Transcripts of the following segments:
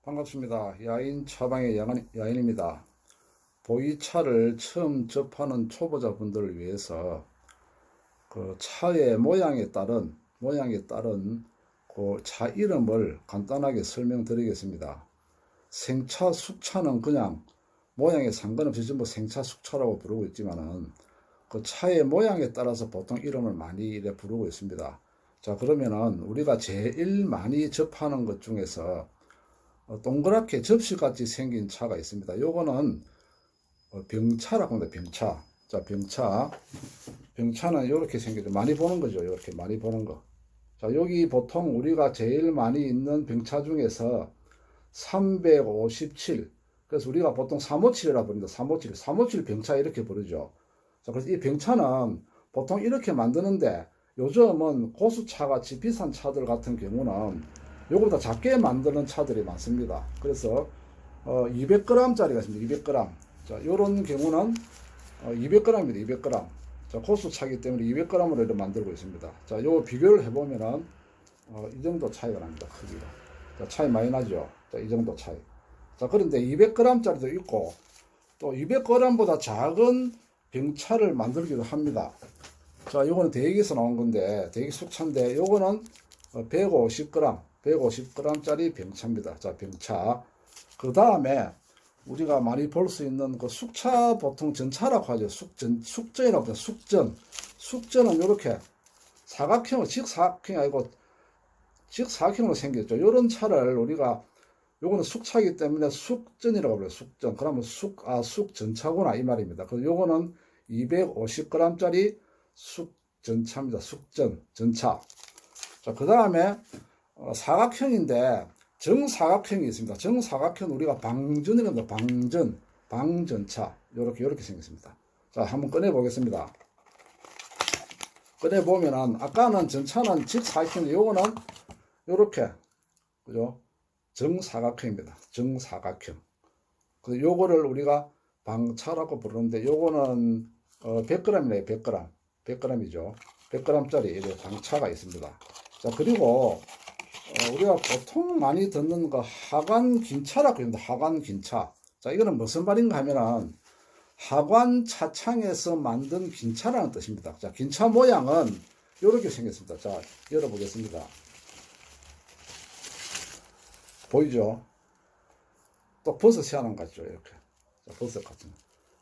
반갑습니다. 야인 차방의 야인입니다. 보이차를 처음 접하는 초보자분들을 위해서 그 차의 모양에 따른 그 차 이름을 간단하게 설명드리겠습니다. 생차, 숙차는 그냥 모양에 상관없이 전부 생차, 숙차라고 부르고 있지만은 그 차의 모양에 따라서 보통 이름을 많이 이래 부르고 있습니다. 자, 그러면은 우리가 제일 많이 접하는 것 중에서 동그랗게 접시같이 생긴 차가 있습니다. 요거는 병차라고 합니다. 병차. 자, 병차는 이렇게 생기죠. 많이 보는 거죠. 이렇게 많이 보는 거. 자, 여기 보통 우리가 제일 많이 있는 병차 중에서 357. 그래서 우리가 보통 357이라고 부릅니다. 357 병차 이렇게 부르죠. 자, 그래서 이 병차는 보통 이렇게 만드는데 요즘은 고수차 같이 비싼 차들 같은 경우는 요거보다 작게 만드는 차들이 많습니다. 그래서 200g 짜리가 있습니다. 200g. 자, 요런 경우는 200g입니다. 200g. 자, 고수차기 때문에 200g으로 이렇게 만들고 있습니다. 자, 요 비교를 해보면은 이 정도 차이가 납니다. 크기가. 자, 차이 많이 나죠. 자, 이 정도 차이. 자, 그런데 200g 짜리도 있고 또 200g보다 작은 병차를 만들기도 합니다. 자, 요거는 대기에서 나온 건데 대기 숙차인데 요거는 150g 짜리 병차입니다. 자, 병차. 그 다음에 우리가 많이 볼 수 있는 그 숙차, 보통 전차라고 하죠. 숙전이라고 하죠. 숙전은 이렇게 사각형으로, 직사각형이 아니고 직사각형으로 생겼죠. 이런 차를 우리가, 요거는 숙차이기 때문에 숙전이라고 불러요. 숙전. 그러면 숙전차구나 이 말입니다. 그래서 요거는 250g 짜리 숙전차입니다. 전차. 자, 그 다음에 사각형인데 정사각형이 있습니다. 정사각형 우리가 방전이랍니다. 방전차. 요렇게 생겼습니다. 자, 한번 꺼내 보겠습니다. 꺼내 보면은 아까는 전차는 직사각형인데 요거는 요렇게, 그죠? 정사각형입니다. 정사각형. 그 요거를 우리가 방차라고 부르는데 요거는 100g이네요. 100g이죠. 100g짜리 방차가 있습니다. 자, 그리고 우리가 보통 많이 듣는 거 하관 긴차라고 합니다. 하관 긴차. 자, 이거는 무슨 말인가 하면은 하관 차창에서 만든 긴차라는 뜻입니다. 자, 긴차 모양은 이렇게 생겼습니다. 자, 열어보겠습니다. 보이죠? 또 버섯이 하나 같죠? 이렇게. 자, 버섯 같은 거.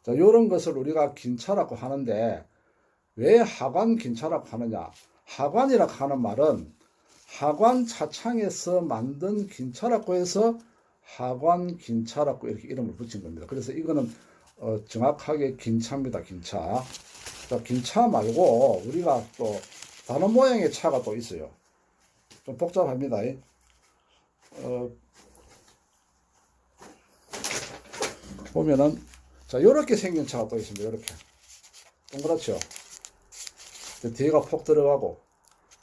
자, 요런 것을 우리가 긴차라고 하는데 왜 하관 긴차라고 하느냐? 하관이라고 하는 말은 하관 차창에서 만든 긴차라고 해서 하관 긴차라고 이렇게 이름을 붙인 겁니다. 그래서 이거는 정확하게 긴차입니다. 긴차. 자, 긴차 말고 우리가 또 다른 모양의 차가 또 있어요. 좀 복잡합니다. 보면은 자, 요렇게 생긴 차가 또 있습니다. 요렇게 동그랗죠. 뒤가 폭 들어가고.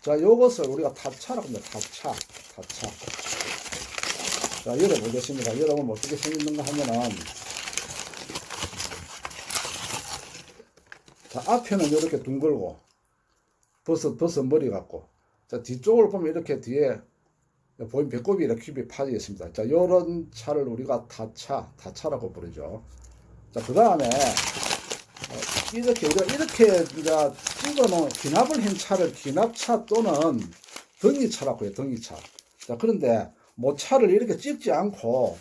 자, 요것을 우리가 타차라고 합니다. 타차. 자, 열어보겠습니다. 열어보면 어떻게 생겼는가 하면은, 자, 앞에는 이렇게 둥글고, 버섯 머리 같고, 자, 뒤쪽을 보면 이렇게 뒤에, 보이면 배꼽이 이렇게 파져 있습니다. 자, 요런 차를 우리가 타차라고 부르죠. 자, 그 다음에, 이렇게 이제 찍어놓은 기납을 한 차를 기납차 또는 등이차라고 해요. 등이차. 자, 그런데 모차를 이렇게 찍지 않고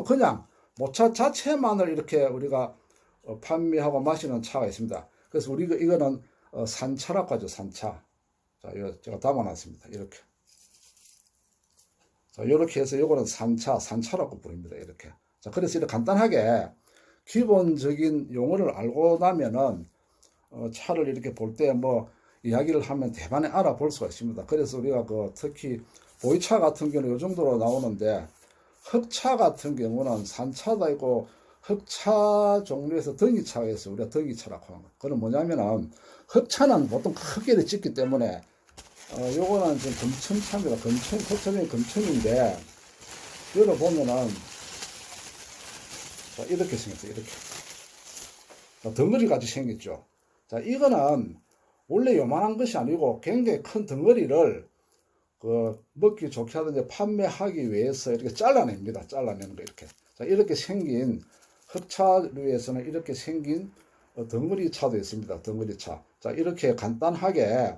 그냥 모차 자체만을 이렇게 우리가 판매하고 마시는 차가 있습니다. 그래서 우리가 이거는 산차라고 하죠. 산차. 자, 이거 제가 담아놨습니다. 이렇게. 자, 이렇게 해서 이거는 산차라고 부릅니다. 이렇게. 자, 그래서 이렇게 간단하게 기본적인 용어를 알고 나면은 차를 이렇게 볼 때 뭐 이야기를 하면 대반에 알아볼 수가 있습니다. 그래서 우리가 특히 보이차 같은 경우는 이 정도로 나오는데 흑차 같은 경우는 산차도 있고 흑차 종류에서 등이차가 있어요. 우리가 등이차라고 하는 거. 그건 뭐냐면은 흑차는 보통 크게 찍기 때문에 요거는 좀 금천차입니다. 흑차는 금천인데 열어보면은 자, 이렇게 생겼어요. 이렇게. 자, 덩어리 같이 생겼죠. 자, 이거는 원래 요만한 것이 아니고 굉장히 큰 덩어리를 그 먹기 좋게 하든지 판매하기 위해서 이렇게 잘라냅니다. 잘라내는 거 이렇게. 자, 이렇게 생긴 흑차류에서는 이렇게 생긴 덩어리 차도 있습니다. 덩어리 차. 자, 이렇게 간단하게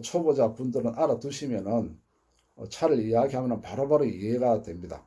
초보자 분들은 알아두시면은 차를 이야기하면 바로바로 이해가 됩니다.